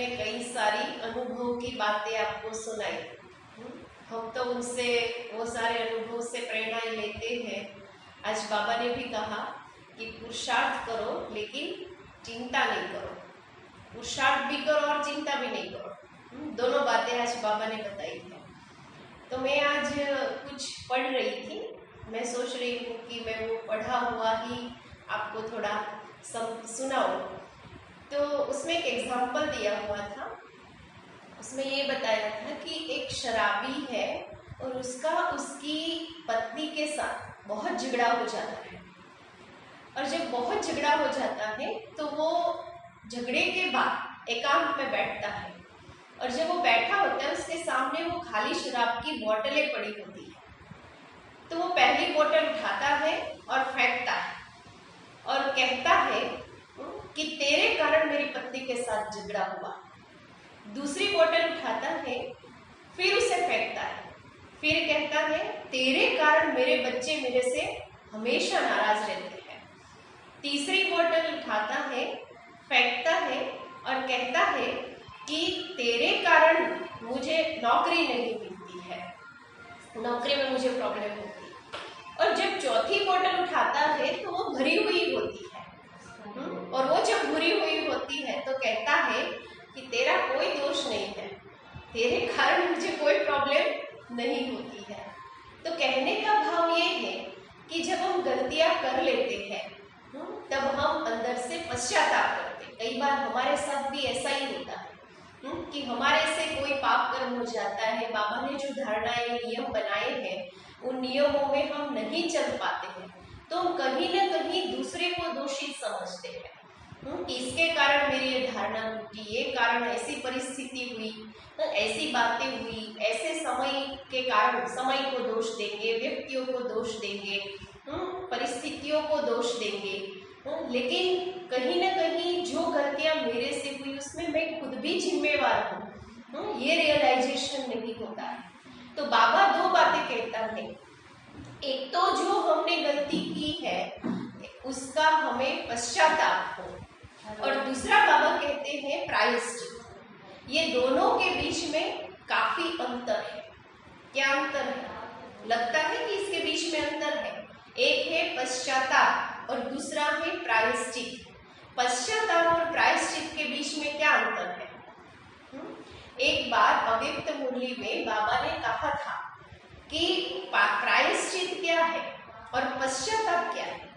ने कई सारी अनुभव की बातें आपको सुनाई। हम तो उनसे वो सारे अनुभव से प्रेरणा लेते हैं। आज बाबा ने भी कहा कि पुरुषार्थ करो लेकिन चिंता नहीं करो। पुरुषार्थ भी करो और चिंता भी नहीं करो। दोनों बातें आज बाबा ने बताई है। तो मैं आज कुछ पढ़ रही थी। मैं सोच रही हूँ कि मैं वो पढ़ा हुआ ही आपको थोड़ा सुनाऊं। तो उसमें एक एग्जाम्पल दिया हुआ था। उसमें ये बताया था कि एक शराबी है और उसका उसकी पत्नी के साथ बहुत झगड़ा हो जाता है। और जब बहुत झगड़ा हो जाता है तो वो झगड़े के बाद एकांत में बैठता है। और जब वो बैठा होता है उसके सामने वो खाली शराब की बोतलें पड़ी होती है। तो वो पहली बोतल उठाता है और फेंकता है और कहता है कि तेरे कारण मेरी पत्नी के साथ झगड़ा हुआ। दूसरी बोतल उठाता है, फिर उसे फेंकता है, फिर कहता है तेरे कारण मेरे बच्चे मेरे से हमेशा नाराज रहते हैं। तीसरी बोतल उठाता है, फेंकता है और कहता है कि तेरे कारण मुझे नौकरी नहीं मिलती है, नौकरी में मुझे प्रॉब्लम होती है। और जब चौथी बोतल उठाता है तो वो भरी हुई होती है। और वो जब भरी हुई होती है तो कहता है कि तेरा कोई दोष नहीं है, तेरे कारण मुझे कोई प्रॉब्लम नहीं होती है। तो कहने का भाव ये है कि जब हम गलतियां कर लेते हैं तब हम अंदर से पश्चाताप करते हैं। कई बार हमारे साथ भी ऐसा ही होता है कि हमारे से कोई पाप कर्म हो जाता है। बाबा ने जो धारणाएं नियम बनाए हैं उन नियमों में हम नहीं चल पाते हैं तो हम कहीं ना कहीं दूसरे को दोषी समझते हैं कि इसके कारण मेरी ये धारणा टूटी, ये कारण ऐसी परिस्थिति हुई, ऐसी बातें हुई, ऐसे समय के कारण समय को दोष देंगे, व्यक्तियों को दोष देंगे, परिस्थितियों को दोष देंगे। लेकिन कहीं ना कहीं जो गलतियां मेरे से हुई उसमें मैं खुद भी जिम्मेवार हूँ, ये रियलाइजेशन नहीं होता है। तो बाबा दो बातें कहता है। एक तो जो हमने गलती की है उसका हमें पश्चाताप हो, और दूसरा बाबा कहते हैं प्रायश्चित। ये दोनों के बीच में काफी अंतर है। क्या अंतर है? लगता है कि इसके बीच में अंतर है। एक है पश्चाताप और दूसरा है प्रायश्चित। पश्चाताप और प्रायश्चित के बीच में क्या अंतर है? एक बार अव्यक्त मुरली में बाबा ने कहा था कि प्रायश्चित क्या है और पश्चाताप क्या है।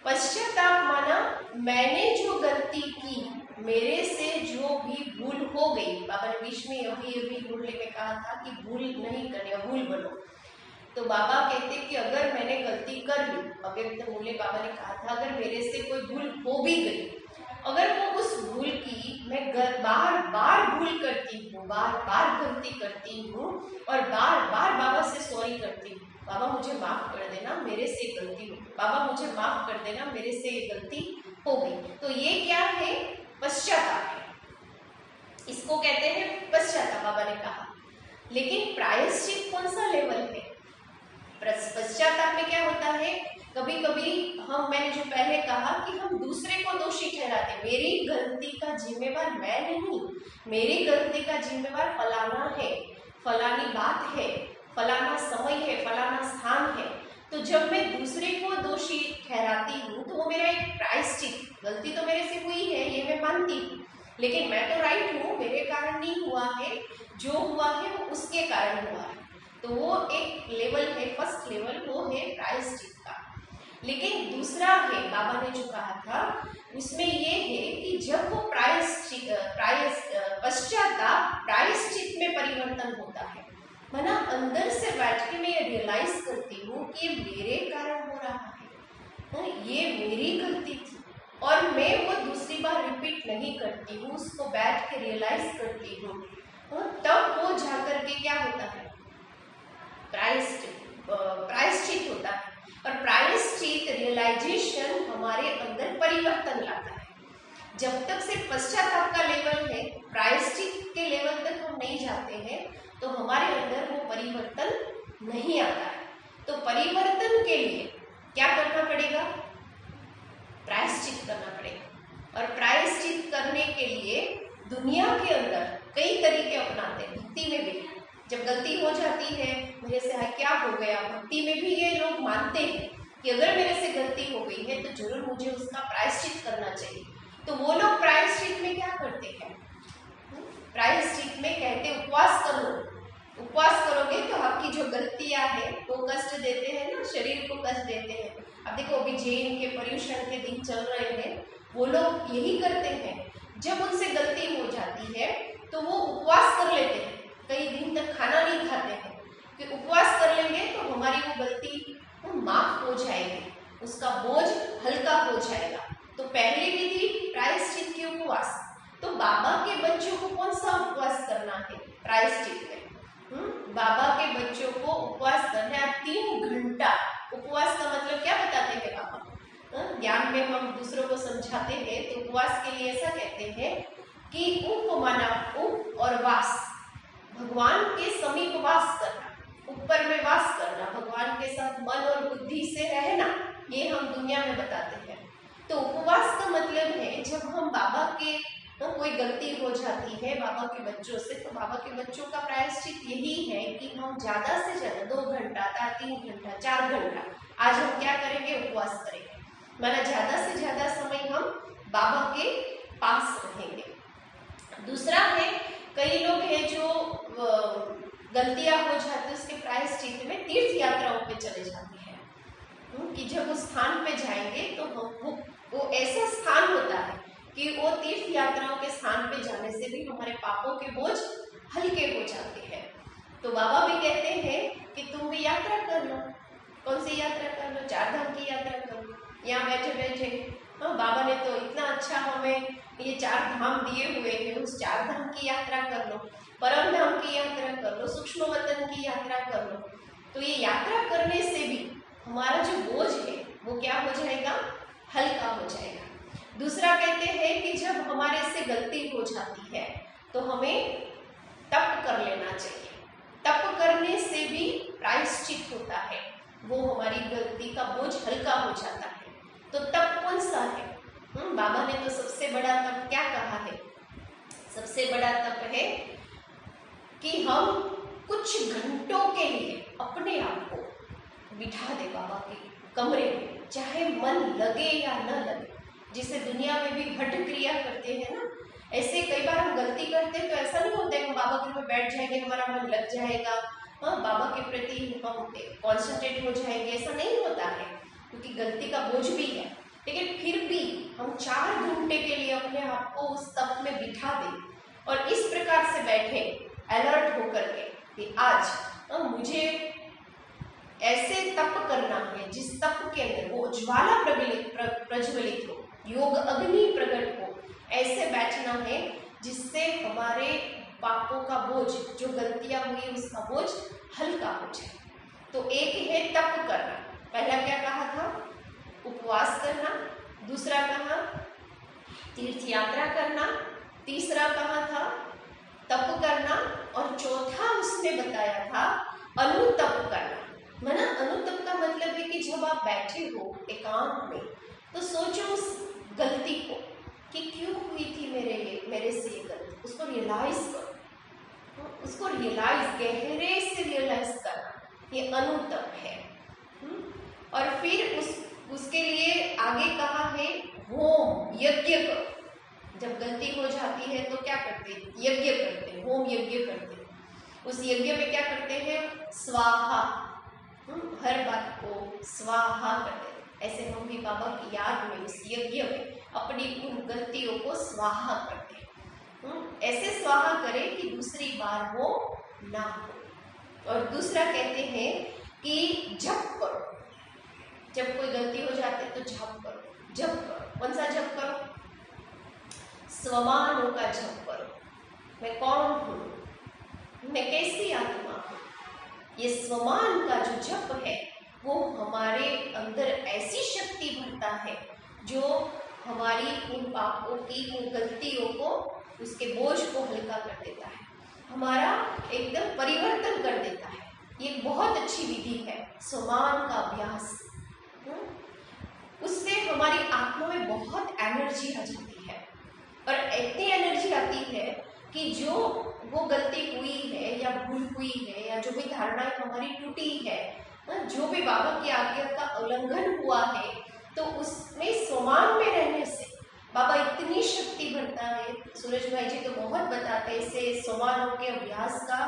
पश्चाताप माना मैंने जो गलती की, मेरे से जो भी भूल हो गई। बाबा ने बीच में अभी मुरली में कहा था कि भूल नहीं करनी, भूल बनो। तो बाबा कहते कि अगर मैंने गलती कर ली, अव्यक्त मुरली बाबा ने कहा था अगर मेरे से कोई भूल हो भी गई, अगर वो उस भूल की मैं बार बार भूल करती हूँ, बार बार गलती करती हूँ और बार बार बाबा से सॉरी करती हूँ, बाबा मुझे माफ कर देना, मेरे से गलती हो, बाबा मुझे माफ कर देना, मेरे से गलती हो गई, तो ये क्या है? पश्चाताप है। इसको कहते हैं पश्चाताप, बाबा ने कहा। लेकिन प्रायश्चित कौन सा लेवल है? पश्चाताप में क्या होता है, कभी कभी मैंने जो पहले कहा कि हम दूसरे को दोषी ठहराते। मेरी गलती का जिम्मेवार मैं नहीं, मेरी गलती का जिम्मेवार फलाना है, फलानी बात है, फलाना समय है, फलाना स्थान है। तो जब मैं दूसरे को दोषी ठहराती हूँ तो वो मेरा एक प्रायश्चित, गलती तो मेरे से हुई है ये मैं मानती हूँ, लेकिन मैं तो राइट हूँ, मेरे कारण नहीं हुआ है, जो हुआ है वो उसके कारण हुआ है। तो वो एक लेवल है, फर्स्ट लेवल, वो है प्रायश्चित का। लेकिन दूसरा है, बाबा ने जो कहा था उसमें ये है कि जब वो पश्चाताप प्रायश्चित में परिवर्तन होता है, माना अंदर से बैठ के मैं ये रियलाइज करती हूँ कि मेरे कारण हो रहा है, ये मेरी गलती थी और मैं वो दूसरी बार रिपीट नहीं करती हूँ, उसको बैठ के रियलाइज करती हूँ, तब वो जाकर के क्या होता है? प्रायश्चित होता है। और प्रायश्चित रियलाइजेशन हमारे अंदर परिवर्तन लाता है। जब तक सिर्फ पश्चाताप का लेवल है, प्रायश्चित के लेवल तक हम नहीं जाते हैं तो हमारे अंदर वो परिवर्तन नहीं आता है। तो परिवर्तन के लिए क्या करना पड़ेगा? प्रायश्चित करना पड़ेगा। और प्रायश्चित करने के लिए दुनिया के अंदर कई तरीके अपनाते हैं, भक्ति में भी जब गलती हो जाती है, मेरे से क्या हो गया, भक्ति में भी ये लोग मानते हैं कि अगर मेरे से गलती हो गई है तो जरूर मुझे उसका प्रायश्चित करना चाहिए। तो वो लोग प्रायश्चित में क्या करते हैं, प्रायश्चित में कहते उपवास कर लो, उपवास करोगे तो आपकी जो गलतियां है वो कष्ट देते हैं ना, शरीर को कष्ट देते हैं। अब देखो अभी जैन के पर्युषण के दिन चल रहे हैं, वो लोग यही करते हैं, जब उनसे गलती हो जाती है तो वो उपवास कर लेते हैं, कई दिन तक खाना नहीं खाते हैं कि उपवास कर लेंगे तो हमारी वो गलती माफ हो जाएगी, उसका बोझ हल्का हो जाएगा। तो पहली विधि प्रायश्चित की उपवास। तो बाबा के बच्चों को कौन सा उपवास करना है प्रायश्चित में? बाबा के बच्चों को उपवास करना है 3 घंटा। उपवास का मतलब क्या बताते हैं बाबा? ज्ञान में हम दूसरों को समझाते हैं तो उपवास के लिए ऐसा कहते हैं कि उप माना उप और वास, भगवान के समीप वास करना, ऊपर में वास करना, भगवान के साथ मन और बुद्धि से रहना, ये हम दुनिया में बताते हैं। तो उपवास का मतलब है जब हम बाबा के तो कोई गलती हो जाती है बाबा के बच्चों से, तो बाबा के बच्चों का प्रायश्चित यही है कि हम ज्यादा से ज्यादा 2 घंटा, 3 घंटा, 4 घंटा आज हम क्या करेंगे, उपवास करेंगे, माना ज्यादा से ज्यादा समय हम बाबा के पास रहेंगे। दूसरा है, कई लोग हैं जो गलतियां हो जाती है उसके प्रायश्चित में तीर्थ यात्राओं पे चले जाते हैं कि जब उस स्थान पे जाएंगे तो हम वो ऐसा स्थान होता है कि वो तीर्थ यात्राओं के स्थान पे जाने से भी हमारे पापों के बोझ हल्के हो जाते हैं। तो बाबा भी कहते हैं कि तुम भी यात्रा कर लो। कौन सी यात्रा कर लो? 4 धाम की यात्रा कर लो। यहाँ बैठे बैठे बाबा ने तो इतना अच्छा हमें ये 4 धाम दिए हुए हैं, उस 4 धाम की यात्रा कर लो, परम धाम की यात्रा कर लो, सूक्ष्म वतन की यात्रा कर लो। तो ये यात्रा करने से भी हमारा जो बोझ है वो क्या हो जाएगा, हल्का हो जाएगा। दूसरा कहते हैं कि जब हमारे से गलती हो जाती है तो हमें तप कर लेना चाहिए। तप करने से भी प्रायश्चित होता है, वो हमारी गलती का बोझ हल्का हो जाता है। तो तप कौन सा है? बाबा ने तो सबसे बड़ा तप क्या कहा है? सबसे बड़ा तप है कि हम कुछ घंटों के लिए अपने आप को बिठा दे बाबा के कमरे में, चाहे मन लगे या न लगे। जिसे दुनिया में भी हठ क्रिया करते हैं ना, ऐसे कई बार हम गलती करते हैं तो ऐसा नहीं होता है कि हम बाबा के में बैठ जाएंगे, हमारा मन लग जाएगा, बाबा के प्रति हम कॉन्सेंट्रेट हो जाएंगे, ऐसा नहीं होता है क्योंकि गलती का बोझ भी है। लेकिन फिर भी हम 4 घंटे के लिए अपने आप को उस तप में बिठा दें और इस प्रकार से बैठे अलर्ट होकर के कि आज मुझे ऐसे तप करना है जिस तप के अंदर वो ज्वाला प्रज्वलित हो, योग अग्नि प्रकट हो, ऐसे बैठना है जिससे हमारे पापों का बोझ, जो गलतियां हुई उसका बोझ हल्का हो जाए। तो एक है तप करना, पहला क्या कहा था? उपवास करना। दूसरा कहा तीर्थ यात्रा करना। तीसरा कहा था तप करना। और चौथा उसने बताया था अनुतप करना। माना अनुतप का मतलब है कि जब आप बैठे हो एकांत में तो सोचो उस गलती को कि क्यों हुई थी मेरे से ये गलती, उसको रियलाइज करो, उसको रियलाइज, गहरे से रियलाइज करना, ये अनुतप है। और फिर उसके लिए आगे कहा है होम यज्ञ करो। जब गलती हो जाती है तो क्या करते हैं? यज्ञ करते हैं, होम यज्ञ करते हैं। उस यज्ञ में क्या करते हैं? स्वाहा, हर बात को स्वाहा करते हैं। ऐसे हम भी बाबा की याद में उस यज्ञ में अपनी उन गलतियों को स्वाहा करते हैं। ऐसे स्वाहा करें कि दूसरी बार वो ना हो। और दूसरा कहते हैं कि जप करो। जब कोई गलती हो जाती है तो जप करो। जप करो, कौन सा जप करो? स्वमानों का जप करो। मैं कौन हूँ, मैं कैसी आत्मा हूँ। ये स्वमान का जो जप है वो हमारे अंदर ऐसी शक्ति भरता है जो हमारी उन पापों की, उन गलतियों को, उसके बोझ को हल्का कर देता है, हमारा एकदम परिवर्तन कर देता है। ये बहुत अच्छी विधि है स्वमान का अभ्यास। उससे हमारी आत्मा में बहुत एनर्जी आ जाती है। और इतनी एनर्जी आती है कि जो वो गलती हुई है या भूल हुई है या जो भी धारणाएं हमारी टूटी है, जो भी बाबा की आज्ञा का उल्लंघन हुआ है, तो उसमें स्वमान में रहने से बाबा इतनी शक्ति भरता है। सूरज भाई जी तो बहुत बताते हैं इसे स्वमानों के अभ्यास का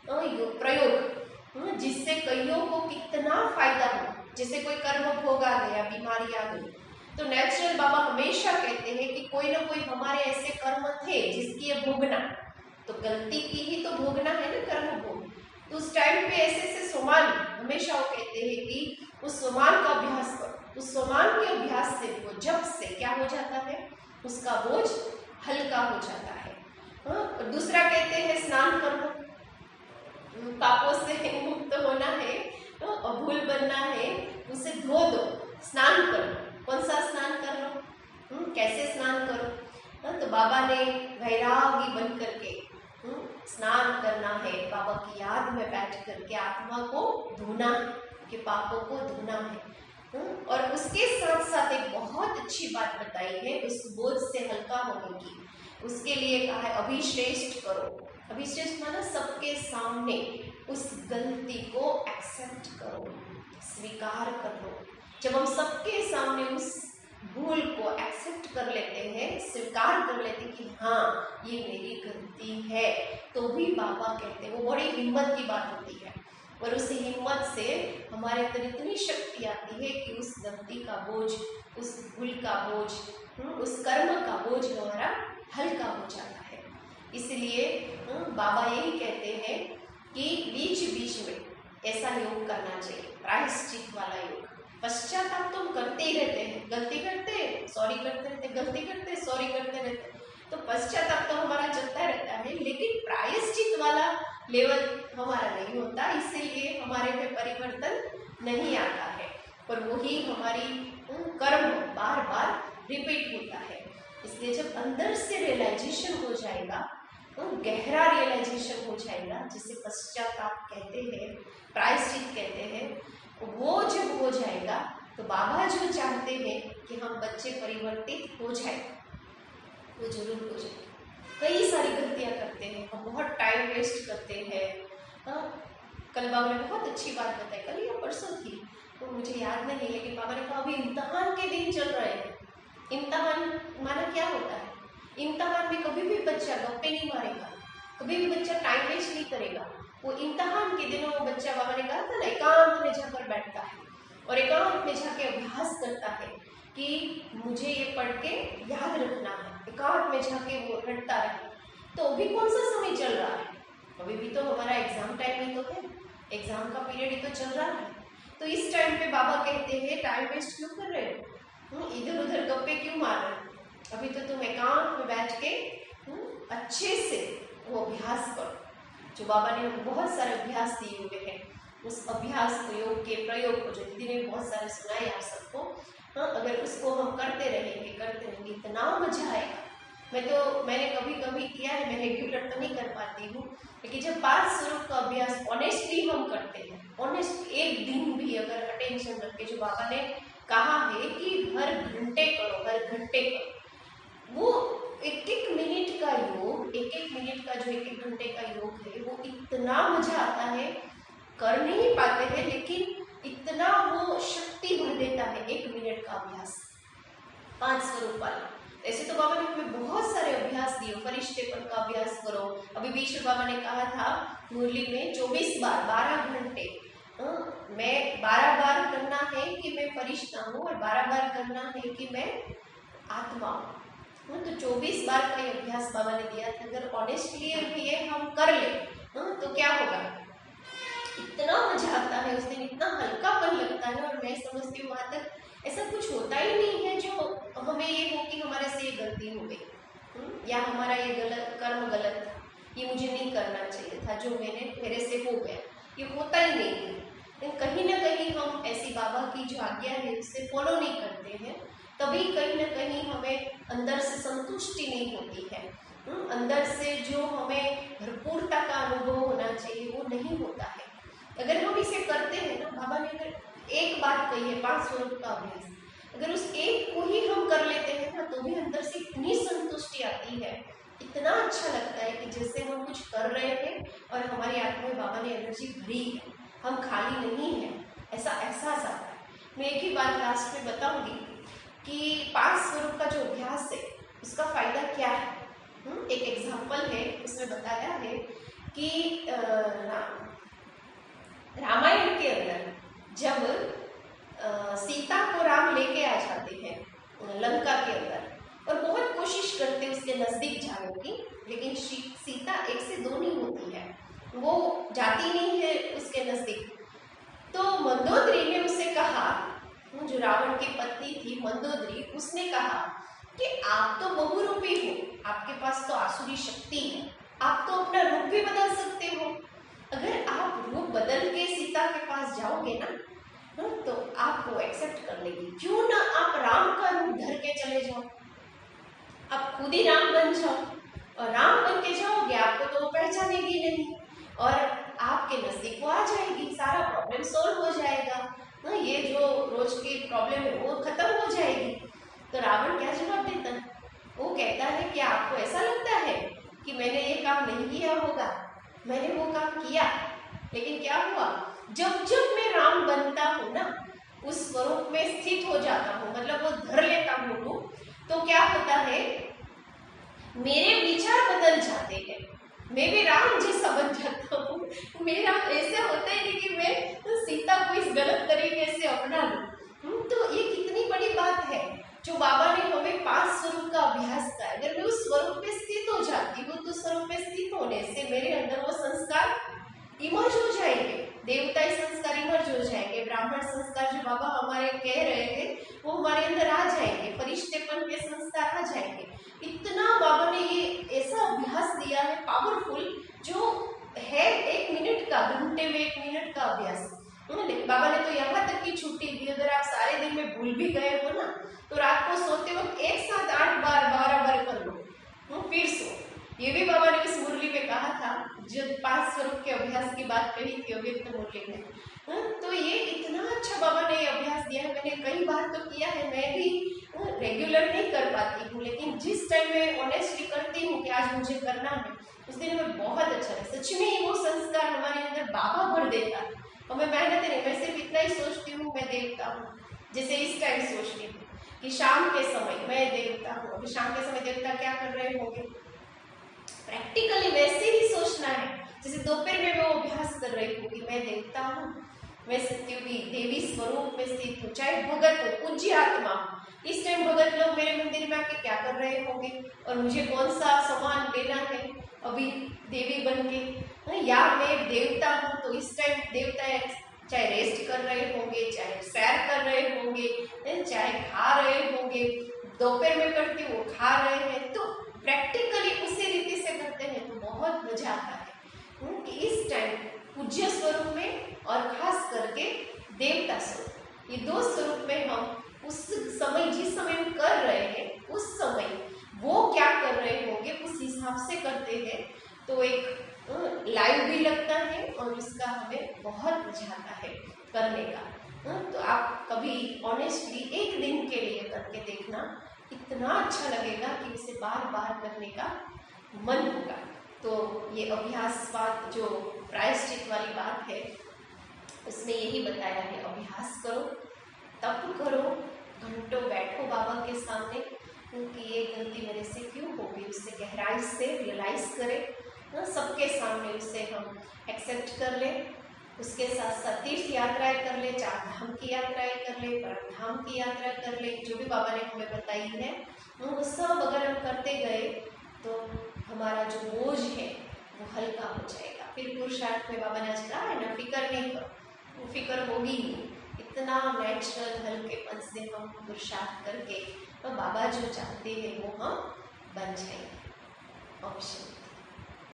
प्रयोग, जिससे कईयों को कितना फायदा हो। जैसे कोई कर्म भोग आ गया, बीमारी आ गई, तो नेचुरल बाबा हमेशा कहते हैं कि कोई ना कोई हमारे ऐसे कर्म थे जिसकी ये भोगना, तो गलती की ही तो भोगना है ना, कर्म भोग। तो उस टाइम पे ऐसे स्वमान हमेशा वो कहते हैं कि उस स्वमान का अभ्यास करो। उस स्वमान के अभ्यास से, वो जप से क्या हो जाता है, उसका बोझ हल्का हो जाता है। और दूसरा कहते हैं स्नान करो, पापों से मुक्त होना है, तो अभूल बनना है, उसे धो दो, स्नान करो। कौन सा स्नान कर लो, कैसे स्नान करो, तो बाबा ने वैरागी बन करके स्नान करना है, बाबा की याद में बैठ करके आत्मा को धोना है, कि पापों को धोना है। और उसके साथ साथ एक बहुत अच्छी बात बताई है उस बोझ से हल्का होने की। उसके लिए कहा है अभिश्रेष्ठ करो। अभिश्रेष्ठ माना सबके सामने उस गलती को एक्सेप्ट करो, स्वीकार कर लो। जब हम सबके सामने उस भूल को एक्सेप्ट कर लेते हैं, स्वीकार कर लेते हैं कि हाँ ये मेरी गलती है, तो भी बाबा कहते हैं, वो बड़ी हिम्मत की बात होती है। और उस हिम्मत से हमारे अंदर इतनी शक्ति आती है कि उस गलती का बोझ, उस भूल का बोझ, उस कर्म का बोझ हमारा हल्का हो जाता है। इसलिए बाबा यही कहते हैं कि बीच बीच में ऐसा योग करना चाहिए, प्रायश्चित वाला योग। पश्चाताप तो हम करते ही रहते हैं, गलती करते सॉरी करते रहते, गलती करते सॉरी करते रहते, तो पश्चाताप तो हमारा चलता रहता है, लेकिन प्रायश्चित वाला लेवल हमारा नहीं होता, इसीलिए हमारे में परिवर्तन नहीं आता है और वही हमारी कर्म बार बार रिपीट होता है। इसलिए जब अंदर से रियलाइजेशन हो जाएगा, गहरा रियलाइजेशन हो जाएगा, जिसे पश्चाताप कहते हैं, प्रायश्चित कहते हैं, वो जब हो जाएगा तो बाबा जो चाहते हैं कि हम बच्चे परिवर्तित हो जाए, वो जरूर हो जाए। कई सारी गलतियां करते हैं हम, बहुत टाइम वेस्ट करते हैं। कल बाबा ने बहुत अच्छी बात बताई, कल या परसों थी, तो मुझे याद नहीं, लेकिन बाबा ने कहा अभी इम्तहान के दिन चल रहे हैं। इम्तहान माना क्या होता है, इम्तहान में कभी भी बच्चा गप्पे नहीं मारेगा, कभी भी बच्चा टाइम वेस्ट नहीं करेगा। वो इम्तहान के दिनों वो बच्चा, बाबा ने कहा था ना, एकांत में जाकर बैठता है और एकांत में जाके अभ्यास करता है कि मुझे ये पढ़ के याद रखना है, एकांत में जाके वो रटता रहे। तो अभी कौन सा समय चल रहा है, अभी भी तो हमारा एग्जाम टाइम ही तो है, एग्जाम का पीरियड ही तो चल रहा है। तो इस टाइम पे बाबा कहते हैं टाइम वेस्ट क्यों कर रहे हो, इधर उधर गप्पे क्यों मार रहे हो, अभी तो तुम एकांत में बैठ के अच्छे से वो अभ्यास करो। जो बाबा ने बहुत सारे अभ्यास दिए हुए हैं, उस अभ्यास योग के प्रयोग को जो दीदी ने बहुत सारे सुनाए आप सबको, अगर उसको हम करते रहेंगे इतना मजा आएगा। मैंने कभी कभी किया है, मैं रेगुलर तो नहीं कर पाती हूँ, लेकिन जब 5 स्वरूप का अभ्यास ऑनेस्टली हम करते हैं, ऑनेस्ट एक दिन भी अगर अटेंशन रख के, जो बाबा ने कहा है कि हर घंटे करो, हर घंटे करो, वो एक एक मिनट का योग, एक एक मिनट का जो एक एक घंटे का योग है, वो इतना मजा आता है, कर नहीं पाते हैं, लेकिन इतना वो शक्ति भर देता है एक मिनट का अभ्यास 5 स्वरूप वाला। ऐसे तो बाबा ने हमें बहुत सारे अभ्यास दिए, फरिश्तेपन का अभ्यास करो। अभी बीच में बाबा ने कहा था मुरली में 24 बार 12 घंटे, मैं 12 बार करना है कि मैं फरिश्ता हूँ और 12 बार करना है कि मैं आत्मा हूँ। तो 24 बार का ये अभ्यास बाबा ने दिया था। अगर ऑनेस्टली ये हम कर ले तो क्या होगा, इतना मजा आता है उस दिन, इतना हल्कापन लगता है। और मैं समझती हूँ वहाँ तक ऐसा कुछ होता ही नहीं है जो हमें ये हो कि हमारे से ये गलती हो गई या हमारा ये गलत कर्म गलत था, ये मुझे नहीं करना चाहिए था, जो मेरे से हो गया, ये होता ही नहीं है। लेकिन कहीं ना कहीं हम ऐसी बाबा की जो आज्ञा है उससे फॉलो नहीं करते हैं, तभी कहीं ना कहीं हमें अंदर से संतुष्टि नहीं होती है, अंदर से जो हमें भरपूरता का अनुभव होना चाहिए वो नहीं होता है। अगर हम इसे करते हैं ना, बाबा ने अगर एक बात कही है 5 स्वरूप का अभ्यास, अगर उस एक को ही हम कर लेते हैं ना, तो भी अंदर से इतनी संतुष्टि आती है, इतना अच्छा लगता है है कि जैसे हम कुछ कर रहे हैं और हमारी आत्मा में बाबा ने एनर्जी भरी है, हम खाली नहीं है, ऐसा एहसास आता है। मैं एक ही बात लास्ट में बताऊंगी कि 5 स्वरूप का जो अभ्यास है उसका फायदा क्या है। एक एग्जाम्पल है, उसमें बताया है कि रामायण के अंदर जब सीता को राम लेके आ जाते हैं लंका के अंदर और बहुत कोशिश करते हैं उसके नजदीक जाने की, लेकिन सीता 1 से 2 नहीं होती है, वो जाती नहीं है उसके नजदीक। तो मंदोदरी ने उसे कहा, जो रावण की पत्नी थी मंदोदरी, उसने कहा कि आप तो बहुरूपी हो, आपके पास तो आसुरी शक्ति है, आप तो अपना रूप भी बदल सकते हो। अगर आप रूप बदल के सीता के पास जाओगे ना तो आपको एक्सेप्ट कर लेगी, क्यों ना आप राम का रूप धर के चले जाओ, आप खुद ही राम बन जाओ और राम बन के जाओगे आपको तो वो पहचानेगी नहीं और आपके नजदीक वो आ जाएगी, सारा प्रॉब्लम सोल्व हो जाएगा, ये जो रोज की प्रॉब्लम है वो खत्म हो जाएगी। तो रावण क्या जवाब देता है? वो कहता है कि आपको ऐसा लगता है कि मैंने ये काम नहीं किया होगा, मैंने वो काम किया, लेकिन क्या हुआ, जब जब मैं राम बनता हूँ ना, उस स्वरूप में स्थित हो जाता हूँ, मतलब वो धर लेता हूँ, तो क्या होता है, मेरे विचार बदल जाते हैं, मैं भी राम जैसा बन जाता हूँ। मेरा ऐसे होता ही नहीं कि मैं सीता को इस गलत तरीके से अपना लूं। तो ये कितनी बड़ी बात है जो बाबा ने हमें 5 स्वरूप का अभ्यास का। अगर मैं उस स्वरूप में स्थित हो जाती हूँ तो स्वरूप में स्थित होने से मेरे अंदर वो संस्कार इमर्ज हो जाएंगे, देवताई संस्कार इमर्ज हो जाएंगे, ब्राह्मण संस्कार जो बाबा हमारे कह रहे थे वो हमारे अंदर आ जाएंगे, फरिश्तेपन के संस्कार आ जाएंगे। इतना बाबा ने ये ऐसा अभ्यास दिया है पावरफुल, जो है 1 मिनट का, घंटे में 1 मिनट का अभ्यास। बाबा ने तो यहाँ तक की छुट्टी दी, अगर आप सारे दिन में भूल भी गए हो ना तो रात को सोते वक्त एक साथ 8 बार 12 बार कर लो, फिर सो। ये भी बाबा ने उस मुरली में कहा था जब 5 स्वरूप के अभ्यास की बात कही थी अव्यक्त मुरली में। तो ये इतना अच्छा बाबा ने अभ्यास दिया है, मैंने कई बार तो किया है, मैं भी रेगुलर नहीं कर पाती हूँ, लेकिन जिस टाइम मैं ऑनेस्टली करती हूँ कि आज मुझे करना है, उस दिन में बहुत अच्छा है। सच में ही वो संस्कार हमारे अंदर बाबा भर देता है, और मैं मेहनत नहीं, मैं सिर्फ इतना ही सोचती हूँ मैं देवता हूँ। जैसे इस टाइम सोचती हूँ कि शाम के समय मैं देवता हूँ, अभी शाम के समय देवता क्या कर रहे होंगे, प्रैक्टिकली वैसे ही सोचना है जैसे दोपहर में वो अभ्यास कर रही हूँ कि मैं देवता हूँ, मैं सत्यवी देवी स्वरूप में स्थित हूँ, चाहे भगत हो, पूज्य आत्मा। इस टाइम भगत लोग मेरे मंदिर में आके क्या कर रहे होंगे और मुझे कौन सा सामान लेना है अभी देवी बन के, या मैं देवता हूँ तो इस टाइम देवता चाहे रेस्ट कर रहे होंगे, चाहे सैर कर रहे होंगे, चाहे खा रहे होंगे, दोपहर में करती वो खा रहे हैं, तो प्रैक्टिकली उसी रीति से करते हैं तो बहुत मजा आता है कि इस टाइम पूज्य स्वरूप में और खास करके देवता स्वरूप, ये 2 स्वरूप में हम उस समय जिस समय हम कर रहे हैं उस समय वो क्या कर रहे होंगे उस हिसाब से करते हैं, तो एक लाइव भी लगता है और उसका हमें बहुत मजा आता है करने का। तो आप कभी ऑनेस्टली 1 दिन के लिए करके देखना, इतना अच्छा लगेगा कि उसे बार बार करने का मन होगा। तो ये अभ्यास बात जो प्रायश्चित वाली बात है उसमें यही बताया है, अभ्यास करो, तप करो, घंटों बैठो बाबा के सामने कि ये गलती मेरे से क्यों होगी, उससे गहराई से रियलाइज करें, सबके सामने उसे हम एक्सेप्ट कर लें। उसके साथ साथ तीर्थ यात्राएं कर ले, 4 धाम की यात्राएं कर ले, परम धाम की यात्रा कर ले, जो भी बाबा ने हमें बताई है वो सब अगर हम करते गए तो हमारा जो बोझ है वो हल्का हो जाएगा। फिर पुरुषार्थ में बाबा ने आज कहा है ना, फिक्र नहीं करो, वो फिक्र होगी ही, इतना नेचुरल हल्केपन से हम पुरुषार्थ करके तो बाबा जो चाहते हैं वो हम बन जाएंगे। ऑप्शन